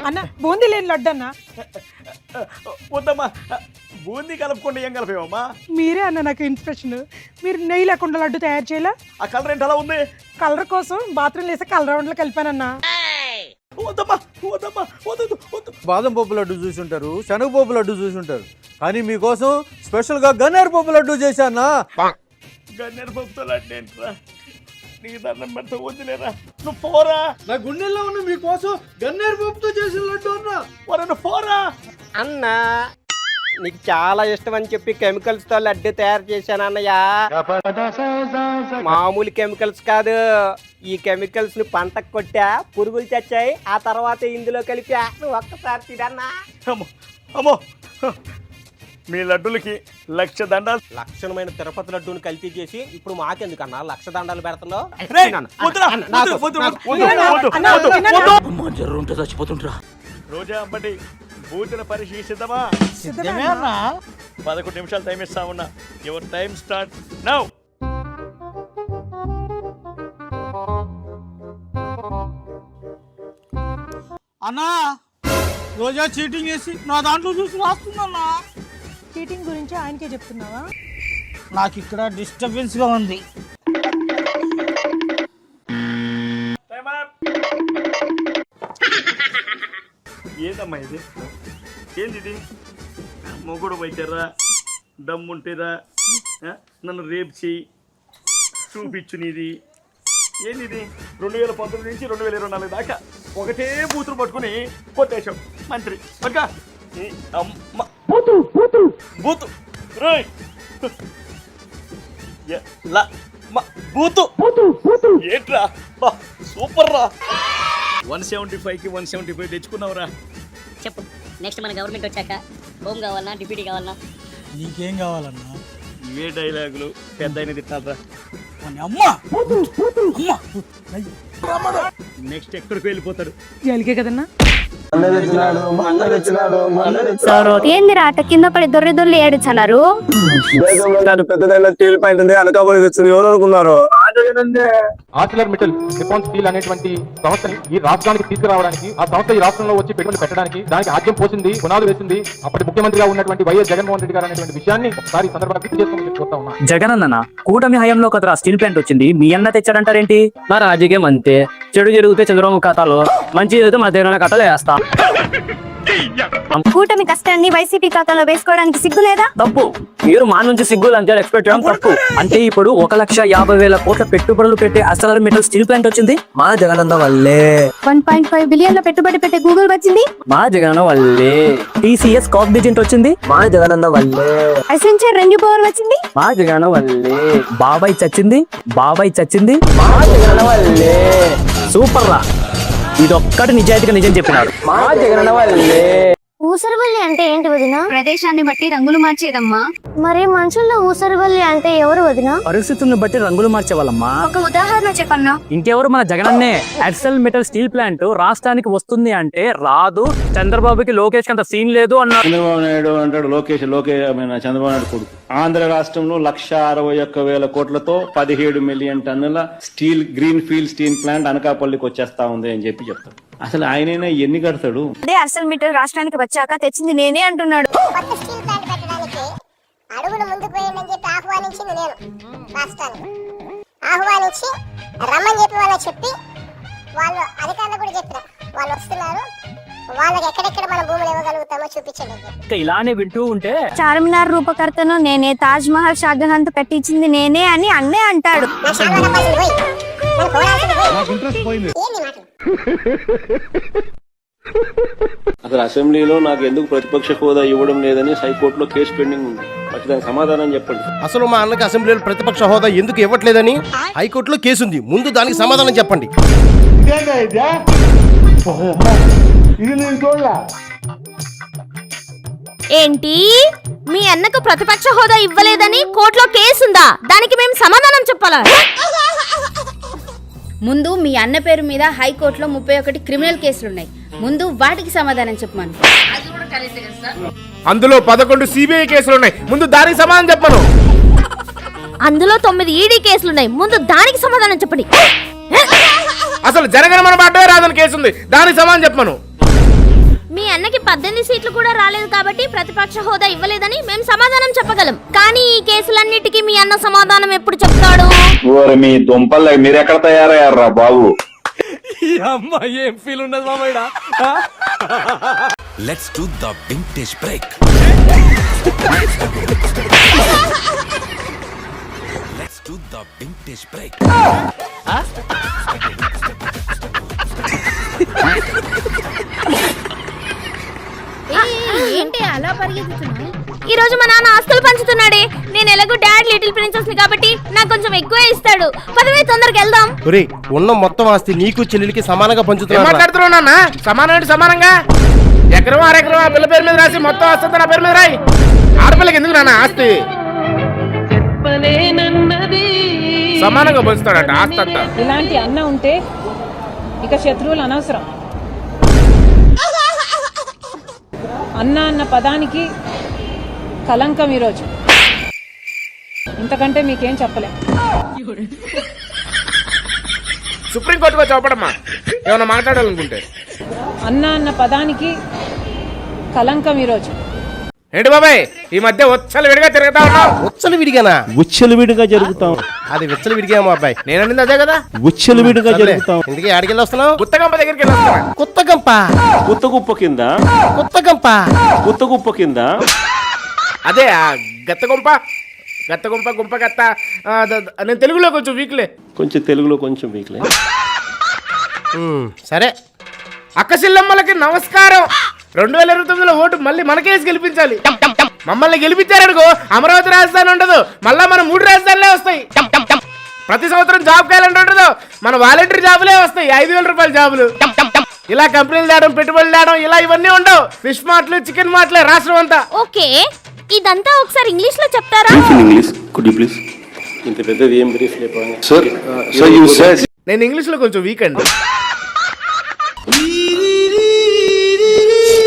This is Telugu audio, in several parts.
అన్న బూందీ లేని లడ్డు అన్న. వద్దమ్మా, బూందీ కలుపుకుండా ఏం కలిపేవమ్మా? మీరే అన్న నాకు ఇన్స్పిరేషన్. మీరు నెయ్యి లేకుండా లడ్డు తయారు చేయాలా? ఆ కలర్ ఏంటి అలా ఉంది? కలర్ కోసం బాత్రూమ్ వేసి కలర్ రౌండ్లో కలిపానన్నా. వద్దమ్మా వద్దమ్మా వద్దు వద్దు. బాదం పప్పు లడ్డు చూసుంటారు, శనగపప్పు లడ్డు చూసుంటారు, కానీ మీకోసం స్పెషల్ గా గన్నేరు పప్పు లడ్డు చేశానా. గన్నేరు పప్పుతో లడ్డు ఏంట్రా? నీ దండం పెడితే వద్దులేరా, నువ్వు పోరా. నా గుండెల్లో ఉన్న మీకోసం గన్నేరు పప్పుతో చేసిన లడ్డు అన్నా. నువ్వు పోరా అన్నా. నీకు చాలా ఇష్టం అని చెప్పి కెమికల్స్ తో లడ్డు తయారు చేశాను అన్నయ్య. మామూలు కెమికల్స్ కాదు, ఈ కెమికల్స్ ని పంటకు కొట్టా, పురుగులు చచ్చాయి, ఆ తర్వాత ఇందులో కలిపా. నువ్వు ఒక్కసారి తినన్నా. అమ్మో అమ్మో, మీ లడ్డులకి 1,00,000 దండాలు. లక్షణమైన తిరుపతి లడ్డూని కల్తీ చేసి ఇప్పుడు మాకెందుకన్నా 1,00,000 దండాలు పెడుతున్నావు? రోజా అమ్మటి భూజన పరీక్ష సిద్ధమా? 11 నిమిషాలు టైం ఇస్తా ఉన్నా. Your time start now. అన్నా, రోజా చీటింగ్ చేసి నా దాంట్లో చూసి రాస్తుందన్నా. చీటింగ్ గురించి ఆయనకే చెప్తున్నావా? నాకు ఇక్కడ డిస్టర్బెన్స్ గా ఉంది. ఏదమ్మా ఇది? ఏంది ఇది? మొగుడు పోయితారా, దమ్ముంటేరా, నన్ను రేపు చెయ్యి చూపించు. నీది ఏంది ఇది? 2019 నుంచి 2024 దాకా ఒకటే బూతులు పట్టుకుని కొట్టేశాం మంత్రి. బూతు రోయ్ బూతు ఏంట్రా? సూపర్ రా. 175కి 175 తెచ్చుకున్నావురా. చెప్పు, నెక్స్ట్ మన గవర్నమెంట్ వచ్చాక హోమ్ కావాలన్నా, డిప్యూటీ కావాలన్నా? నీకేం కావాలన్నా? ఏ డైలాగులు పెద్ద అయిన తిట్టాలరా. నెక్స్ట్ ఎక్కడికి వెళ్ళిపోతాడు? జైలుకే కదన్నా. ఏందిరా అట్ట కింద పడి దొర్రి దొర్రి ఏడుచున్నారు? పెద్దదైన స్టీల్ పాయింట్ ఉంది, అనకాపల్లి వచ్చింది. ఎవరు అనుకున్నారు? ఆర్సిలర్ మిట్టల్ నిప్పాన్ స్టీల్ అనేటువంటి సంస్థని ఈ రాష్ట్రానికి తీసుకురావడానికి, ఆ సంస్థ ఈ రాష్ట్రంలో వచ్చి పెట్టుబడి పెట్టడానికి దానికి ఆద్యం పోసింది, పునాదులు వేసింది అప్పటి ముఖ్యమంత్రిగా ఉన్నటువంటి వైఎస్ జగన్మోహన్ రెడ్డి గారు అనేటువంటి విషయాన్ని ఒకసారి సందర్భంగా గుర్తు చేసుకోమని చెప్తా ఉన్నా. జగన్ అన్న కూటమి హయాంలో కదరా స్టీల్ ప్లాంట్ వచ్చింది, మీ అన్న తెచ్చాడంటారేంటి? మా రాజకీయం అంతే, చెడు జరిగితే చంద్రబాబు ఖాతాలో, మంచి జరిగితే మా దగ్గర ఖాతాలో వేస్తా. కూటమి కష్టాన్ని వైసీపీ ఖాతాలో వేసుకోవడానికి సిగ్గు లేదా? తప్పు. మీరు మా నుంచి సిగ్గులు అంతే ఎక్స్పెక్ట్ చేయడం తప్పు. అంటే ఇప్పుడు 1,50,000 కోట్ల పెట్టుబడులు పెట్టే ఆర్సిలర్ మిట్టల్ స్టీల్ ప్లాంట్ వచ్చింది మా జగనన్న వల్లే. 1.5 బిలియన్ల పెట్టుబడి పెట్టే గూగుల్ వచ్చింది మా జగనన్న వల్లే. TCS కాగ్నిజెంట్ వచ్చింది మా జగనన్న వల్లే. అసెంచర్ రెన్యూ పవర్ వచ్చింది మా జగనన్న వల్లే. బాబాయ్ చచ్చింది మా జగనన్న వల్లే. సూపర్ రా, ఇదొక్కటి నిజాయితీగా నిజం చెప్పినాడు మా జగనన్న వల్లే. ఊసరవల్లి అంటే ఏంటి వదిన? ప్రదేశాన్ని బట్టి రంగులు మార్చేదమ్మా. మరి మనుషుల్లో ఊసరవల్లి అంటే ఎవరు వదిన? పరిస్థితులను బట్టి రంగులు మార్చేవాళ్ళమ్మా. ఒక ఉదాహరణ చెప్పన్నా. ఇంకెవరు, మన జగనన్నే. ఆర్సిలర్ మిట్టల్ స్టీల్ ప్లాంట్ రాష్ట్రానికి వస్తుంది అంటే రాదు, చంద్రబాబుకి లోకేష్ అంత సీన్ లేదు అన్నాడు. చంద్రబాబు నాయుడు అంటాడు లోకేష్ చంద్రబాబు నాయుడు కొడుకు. ఆంధ్ర రాష్ట్రంలో 1,61,000 కోట్లతో 17 మిలియన్ టన్నుల steel green field steel plant అనకాపల్లికి వచ్చేస్తా ఉంది అని చెప్పి చెప్తాడు. అసలు ఆయనైనా ఎన్ని కడతాడు? అదే ఆర్సిలర్ మిట్టల్ రాష్ట్రానికి వచ్చాక తెచ్చింది నేనే అంటున్నాడు. అడుగులు ముందుకు పోయిందని చెప్పి ఆహ్వానించింది నేను. రాష్ట్రాన్ని ఆహ్వానించి రమ్మని చెప్పి వాళ్ళకి చెప్పి, వాళ్ళు అధికారులు కూడా చెప్పిన వాళ్ళు వస్తున్నారు, వాళ్ళకి ఎక్కడెక్కడ మన భూములు ఇవ్వగలుగుతామో చూపించండి. ఇలానే వింటూ ఉంటే చార్మినార్ రూపకర్తను నేనే, తాజ్ మహల్ షాజహాన్ తో కట్టించింది నేనే అని అన్నే అంటాడు. అసలు అసెంబ్లీలో నాకు ఎందుకు ప్రతిపక్ష హోదా ఇవ్వడం లేదని హైకోర్టులో కేసు పెండింగ్ ఉంది. మరి దానికి సమాధానం చెప్పండి. అసలు మా అన్నకి అసెంబ్లీలో ప్రతిపక్ష హోదా ఎందుకు ఇవ్వట్లేదని హైకోర్టులో కేసు ఉంది. ముందు దానికి సమాధానం చెప్పండి. ఏంటి, మీ అన్నకు ప్రతిపక్ష హోదా ఇవ్వలేదని కోర్టులో కేసుందా? దానికి మేము సమాధానం చెప్పాలా? ముందు మీ అన్న పేరు మీద హైకోర్టులో 31 క్రిమినల్ కేసులున్నాయి, ముందు వాటికి సమాధానం చెప్పమను. అందులో 11 సిబిఐ కేసులున్నాయి, ముందు దానికి సమాధానం చెప్పను. అందులో 9 ఈడీ కేసులున్నాయి, ముందు దానికి సమాధానం చెప్పండి. అసలు జనగణమన పాటే రాదని కేసుంది, దానికి సమాధానం చెప్పను. అన్నకి 18 సీట్లు కూడా రాలేదు కాబట్టి ప్రతిపక్ష హోదా ఇవ్వలేదని మేము సమాధానం చెప్పగలం. కానీ ఈ కేసులన్నిటికీ మీ అన్న సమాధానం ఎప్పుడు చెప్తాడు? మీ దుంపలు మీరు ఎక్కడ తయారయ్యారా బాబు? ఈ అమ్మాయి ఏం ఫీల్ ఉన్నది మామయ్య. Let's do the vintage break. Let's do the vintage break. ఏంటి అలా పరిగెత్తుతున్నావు? ఈ రోజు మా నాన్న ఆస్తులు పంచుతున్నాడే. నేను ఎలాగో డాడ్ లిటిల్ ప్రిన్సెస్ ని కాబట్టి నాకు కొంచెం ఎక్కువే ఇస్తాడు. పదవే తొందరగా వెళ్దాం. ఒరే ఉన్న మొత్తం ఆస్తి నీకు చెల్లెలికి సమానంగా పంచుతున్నా. మాట్లాడుతున్నా సమానం అంటే సమానంగా ఎకరం అరెకరం ఆ పిల్ల పేరు మీద రాసి మొత్తం ఆస్తి నా పేరు మీద రాయి. ఆడపిల్లకి ఎందుకు నాన్న ఆస్తి? సమానంగా పంచుతాడంట ఆస్తి అంతా. ఇలాంటి అన్న ఉంటే ఇక శత్రువులు అనవసరం. అన్న అన్న పదానికి కలంకం ఈరోజు. ఇంతకంటే మీకేం చెప్పలేం. సుప్రీంకోర్టుగా చూపడమ్మా ఏమన్నా మాట్లాడాలనుకుంటే. అన్న అన్న పదానికి కలంకం ఈరోజు. ఏంటి బాబాయ్ ఈ మధ్య ఉచ్చలు విడిగా తిరుగుతా ఉన్నావు? ఉచ్చలు విడిగానా? ఉచ్చలు విడిగా జరుగుతాం. అది విచ్చలు విడిగామో అబ్బాయి. నేను అనింది అదే కదా. ఉచ్చలు విడిగా జరుగుతాం. ఇందుకే ఆడికెళ్ళి వస్తున్నావు? గుత్తగంప దగ్గరికి వెళ్ళి వస్తున్నా. కొత్తగంప కుత్తగుప్ప కింద. కొత్తగంప కుత్తగుప్ప కింద. అదే గత్తగుంప గత్తగుంప గుంప గత్త. నేను తెలుగులో కొంచెం వీక్లే. కొంచెం తెలుగులో కొంచెం వీక్లే. సరే. అక్కసిల్లమ్మలకి నమస్కారం. 2029లో ఓటు మళ్ళీ మనకేసి గెలిపించాలి. మమ్మల్ని గెలిపించారనుకో అమరావతి రాజధాని ఉండదు. మళ్ళా మన 3 రాజధానులే వస్తాయి. ప్రతి సంవత్సరం జాబ్ క్యాలెండర్ ఉండదు. మన వాలంటీర్ జాబులే వస్తాయి. 5,000 రూపాయల జాబులు. ఇలా కంపెనీలు తేడం పెట్టుబడులు తేడం ఇలా ఇవన్నీ ఉండవు. ఫిష్ మార్ట్లు చికెన్ మార్ట్లే రాష్ట్రం అంతా. ఓకే, ఇదంతా ఒకసారి ఇంగ్లీష్ లో చెప్తారా? English could you please? ఇంత పెద్దది ఏం బ్రీఫ్ లేకపోయినా సార్. సో యు సెడ్ నేను ఇంగ్లీష్ లో కొంచెం వీక్ అండి.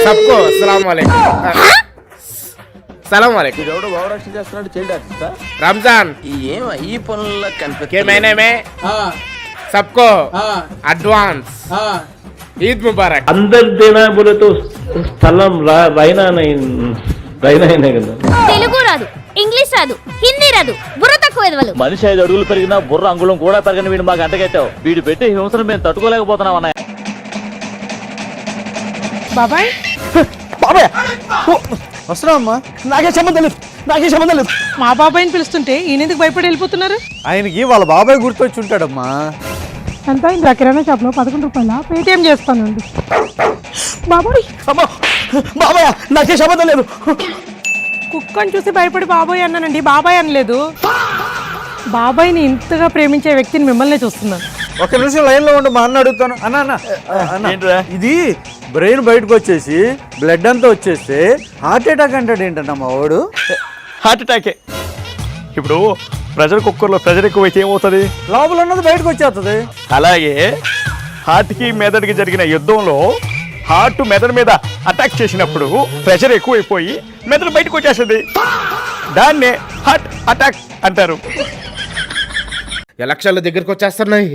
సబ్కో అస్సలాము అలైకుం. సలాం అలైకుం. ఎవడో ఓవరాక్షన్ చేస్తున్నాడు చైల్డ్ ఆర్టిస్టా? రంజాన్ ఈ పనుల్లో కనిపి के महीने में सबको एडवांस ईद मुबारक. अंदर देना बोले तो స్థలం రైనా రైనా కదా. తెలుగు రాదు, ఇంగ్లీష్ రాదు, హిందీ రాదు, బుర్ర తక్కువ ఎదవలు. మనిషి 5 అడుగులు పెరిగినా బుర్ర అంగుళం కూడా పెరగని వీడు మాకు అంటగట్టావు. వీడు పెట్టే హింసను మేము తట్టుకోలేకపోతున్నాం అన్నయ్య. బాబాయ్ బాబాయ్ వస్తున్నా అమ్మా. నాకే సంబంధం లేదు. మా బాబాయ్ని పిలుస్తుంటే ఈయనెందుకు భయపడి వెళ్ళిపోతున్నారు? ఆయనకి వాళ్ళ బాబాయ్ గుర్తొచ్చి ఉంటాడమ్మా. ఎంత అయింది? కిరాణా షాప్లో 11 రూపాయల పేటిఎం చేస్తానండి. బాబాయ్ బాబాయ్ నాకే సంబంధం లేదు. కుక్కని చూసి భయపడి బాబాయ్ అన్నానండి, బాబాయ్ అనలేదు. బాబాయ్ని ఇంతగా ప్రేమించే వ్యక్తిని మిమ్మల్ని చూస్తున్నాను. ఒక నిమిషం లైన్ లో ఉండి మా అన్న అడుగుతాను. అన్న ఇది బ్రెయిన్ బయటకు వచ్చేసి బ్లడ్ అంతా వచ్చేస్తే హార్ట్ అటాక్ అంటాడు ఏంటన్నా మా వాడు? హార్ట్ అటాకే. ఇప్పుడు ప్రెషర్ కుక్కర్లో ప్రెషర్ ఎక్కువైతే ఏమవుతుంది? లోపల ఉన్నది బయటకు వచ్చేస్తుంది. అలాగే హార్ట్కి మెదడుకి జరిగిన యుద్ధంలో హార్ట్ మెదడు మీద అటాక్ చేసినప్పుడు ప్రెషర్ ఎక్కువైపోయి మెదడు బయటకు వచ్చేస్తుంది. దాన్నే హార్ట్ అటాక్ అంటారు. ఎలక్షన్ల దగ్గరికి వచ్చేస్తున్నాయి.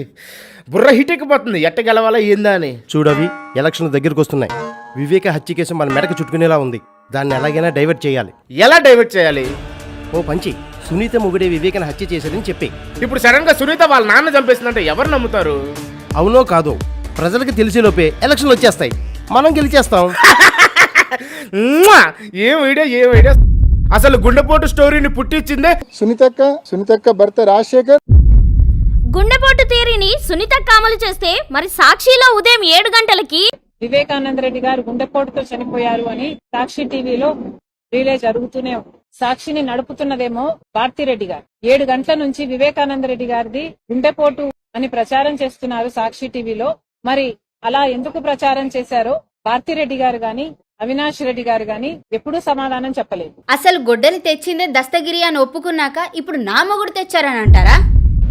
బుర్ర హీట్ ఎక్కిపోతుంది. ఎట్ట గెలవాలా ఏందా అని. చూడవి ఎలక్షన్ దగ్గరికి వస్తున్నాయి. వివేక హత్య కేసు మన మెడకు చుట్టుకునేలా ఉంది. దాన్ని ఎలాగైనా డైవర్ట్ చేయాలి. ఎలా డైవర్ట్ చేయాలి? ఓ పంచి, సునీత మొగుడే వివేకను హత్య చేశారని చెప్పి ఇప్పుడు సడన్ గా సునీత వాళ్ళ నాన్న చంపేసిందంటే ఎవరు నమ్ముతారు? అవునో కాదో ప్రజలకు తెలిసేలోపే ఎలక్షన్లు వచ్చేస్తాయి. మనం గెలిచేస్తాం. ఏం ఐడియా. అసలు గుండెపోటు స్టోరీని పుట్టించిందే సునీతక్క భర్త రాజశేఖర్. గుండెపోటు థియరీని సునీతక్క అమలు చేస్తే మరి సాక్షిలో ఉదయం 7 గంటలకి వివేకానంద రెడ్డి గారు గుండెపోటుతో చనిపోయారు అని సాక్షి టీవీలో రిలే జరుగుతూనే ఉంది. సాక్షిని నడుపుతున్నదేమో భారతిరెడ్డి గారు. 7 గంటల నుంచి వివేకానంద రెడ్డి గారిది గుండెపోటు అని ప్రచారం చేస్తున్నారు సాక్షి టీవీలో. మరి అలా ఎందుకు ప్రచారం చేశారో భారతిరెడ్డి గారు గాని అవినాష్ రెడ్డి గారు గాని ఎప్పుడూ సమాధానం చెప్పలేదు. అసలు గొడ్డలి తెచ్చిందే దస్తగిరి అని ఒప్పుకున్నాక ఇప్పుడు నా మొగుడు తెచ్చారని అంటారా?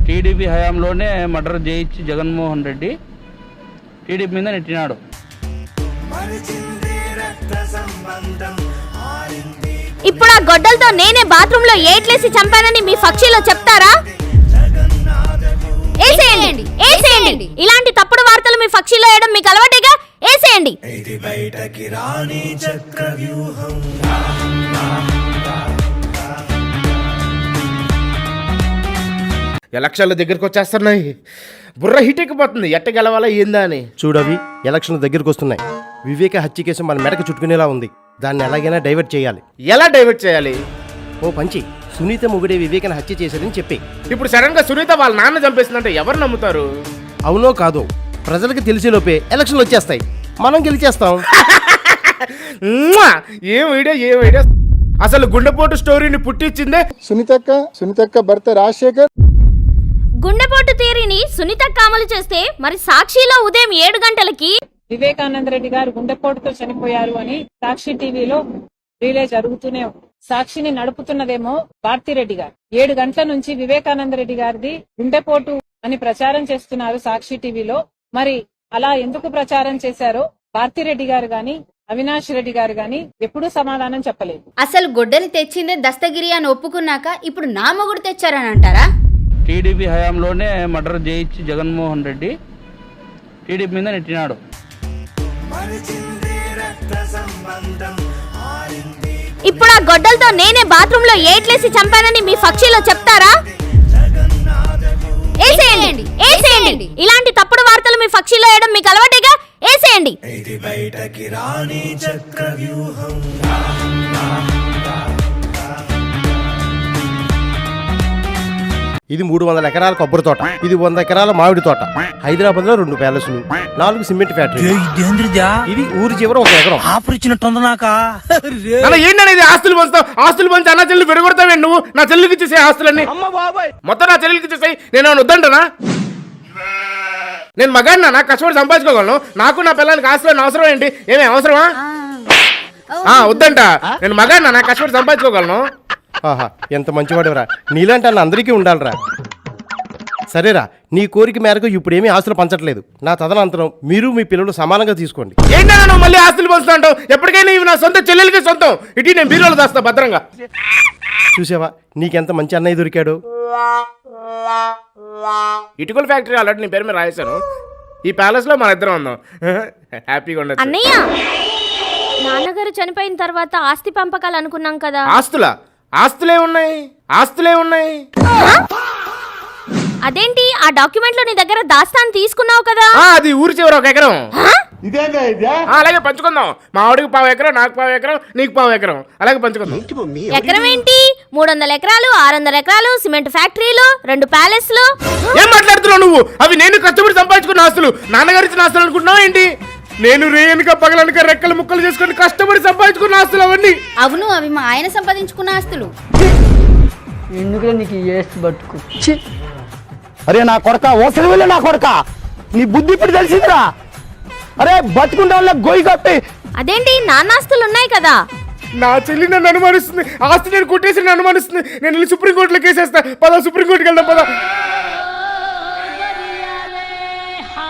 టీడీపీ హయాంలోనే మర్డర్ చేయించి జగన్మోహన్ రెడ్డి టీడీపీ మీద నెట్టినాడు. ఇప్పుడు ఆ గొడ్డలతో నేనే బాత్రూమ్ లో ఏట్లేసి చంపానని మీ సాక్షిలో చెప్తారా? ఏసేయండి. ఇలాంటి తప్పుడు వార్తలు మీ సాక్షిలో వేయడం మీకు అలవాటేగా. ఏసేయండి. ఎలక్షన్ల దగ్గరికి వచ్చేస్తున్నాయి, బుర్ర హిట్ ఎక్కిపోతుంది. ఎట్ట గెలవాలా ఏందా అని. చూడవి ఎలక్షన్ దగ్గరికి వస్తున్నాయి. వివేక హత్య కేసు మన మెడకు చుట్టుకునేలా ఉంది. దాన్ని ఎలాగైనా డైవర్ట్ చేయాలి. ఎలా డైవర్ట్ చేయాలి? ఓ పంచి, సునీత మొగుడే వివేకను హత్య చేశారని చెప్పి ఇప్పుడు సడన్ గా సునీత వాళ్ళ నాన్న చంపేసిందంటే ఎవరు నమ్ముతారు? అవునో కాదో ప్రజలకు తెలిసేలోపే ఎలక్షన్లు వచ్చేస్తాయి, మనం గెలిచేస్తాం. ఏం ఐడియా. అసలు గుండెపోటు స్టోరీని పుట్టించిందే సునీతక్క భర్త రాజశేఖర్. గుండెపోటు థియరీని సునీతక్క అమలు చేస్తే మరి సాక్షిలో ఉదయం 7 గంటలకి వివేకానంద రెడ్డి గారు గుండెపోటుతో చనిపోయారు అని సాక్షి టీవీలో రిలే జరుగుతూనే ఉంది. సాక్షిని నడుపుతున్నదేమో భారతిరెడ్డి గారు. 7 గంటల నుంచి వివేకానంద రెడ్డి గారిది గుండెపోటు అని ప్రచారం చేస్తున్నారు సాక్షి టీవీలో. మరి అలా ఎందుకు ప్రచారం చేశారో భారతిరెడ్డి గారు గాని అవినాష్ రెడ్డి గారు గాని ఎప్పుడూ సమాధానం చెప్పలేదు. అసలు గొడ్డలి తెచ్చిందే దస్తగిరి అని ఒప్పుకున్నాక ఇప్పుడు నా మొగుడు తెచ్చారని అంటారా? టీడీపీ హయాంలోనే మర్డర్ చేయించి జగన్మోహన్ రెడ్డి టీడీపీ మీద నెట్టినాడు. ఇప్పుడు ఆ గొడ్డలతో నేనే బాత్రూమ్ లో ఏట్లేసి చంపానని మీ పక్షిలో చెప్తారా? ఏసేయండి. ఇలాంటి తప్పుడు వార్తలు మీ పక్షిలో వేయడం మీకు అలవాటేగా, ఏసేయండి. ఇది 300 ఎకరాల కొబ్బరి తోట, ఇది 100 ఎకరాల మామిడి తోట, హైదరాబాద్ లో 2 ప్యాలెస్లు, 4 సిమెంట్ ఫ్యాక్టరీ, ఇది ఊరి చివర 1 ఎకరం. ఏంటనేది ఆస్తులు పంచి అన్న చెల్లి విడగొడతావే నువ్వు. నా చెల్లికి ఇచ్చేసే ఆస్తులన్నీ మొత్తం నా చెల్లికి ఇచ్చేసాయి. నేను వద్దంటనా? నేను మగాడినా, నాకు కష్టపడి సంపాదించుకోగలను. నాకు నా పిల్లలకి ఆస్తులు అవసరం ఏంటి? ఏమే అవసరమా? వద్దంట. నేను మగాడినా, నాకు కష్టపడి సంపాదించుకోగలను. ఆహా, ఎంత మంచివాడురా. నీలాంటి అన్న అందరికీ ఉండాలిరా. సరేరా, నీ కోరిక మేరకు ఇప్పుడేమీ ఆస్తులు పంచట్లేదు. నా తదనంతరం మీరు మీ పిల్లలు సమానంగా తీసుకోండి. ఏంటన్నా నువ్వు మళ్ళీ ఆస్తులు పంచుతా? ఎప్పటికైనా ఇవి నా సొంత చెల్లెలకి సొంతం. ఇటు నేను బీరోలో దాస్తా భద్రంగా. చూసావా నీకెంత మంచి అన్నయ్య దొరికాడు. ఇటుకల ఫ్యాక్టరీ ఆల్రెడీ నీ పేరు మీద రాయేశాను. ఈ ప్యాలెస్ లో మన ఇద్దరం ఉందాం, హ్యాపీగా ఉండదు. అన్నయ్య, నాన్నగారు చనిపోయిన తర్వాత ఆస్తి పంపకాలు అనుకున్నాం కదా. ఆస్తులే ఉన్నాయి. అదేంటి ఆ డాక్యుమెంట్ లో నీ దగ్గర దాస్తాను తీసుకున్నావు కదా? అది ఊరి చివర 1 ఎకరం. అలాగే పంచుకుందాం. మా ఆవిడికి 1/2 ఎకరం, నాకు 1/2 ఎకరం, నీకు 1/2 ఎకరం, అలాగే పంచుకుందాం. ఎకరం ఏంటి? 300 ఎకరాలు, 600 ఎకరాలు, సిమెంట్ ఫ్యాక్టరీలు, 2 ప్యాలెస్లు. ఏం మాట్లాడుతున్నావు నువ్వు? అవి నేను కష్టపడి సంపాదించుకున్న ఆస్తులు. నాన్నగారి ఇచ్చిన ఆస్తులు అనుకుంటున్నావు ఏంటి? నేను రేయనుక పగలనుక రెక్కలు ముక్కలు చేసుకుని కష్టపడి సంపాదించుకున్న ఆస్తులు అవన్నీ. అవును, అవి మా ఆయన సంపాదించుకున్న ఆస్తులు. ఎందుకు నీకు బతుకు? అరే నా కొడక, ఓసరి వెళ్ళి నా కొడక, నీ బుద్ధి ఇప్పుడు తెలిసిందిరా. అరే బతుకుంటా గొయ్యి కప్పి. అదేంటి నాన్నాస్తులు ఉన్నాయి కదా? నా చెల్లి నన్ను అనుమానిస్తుంది. ఆస్తి నేను కొట్టేసి నన్ను అనుమానిస్తుంది. నేను వెళ్ళి సుప్రీంకోర్టులో కేసేస్తా. పద, సుప్రీంకోర్టుకి వెళ్దాం పద.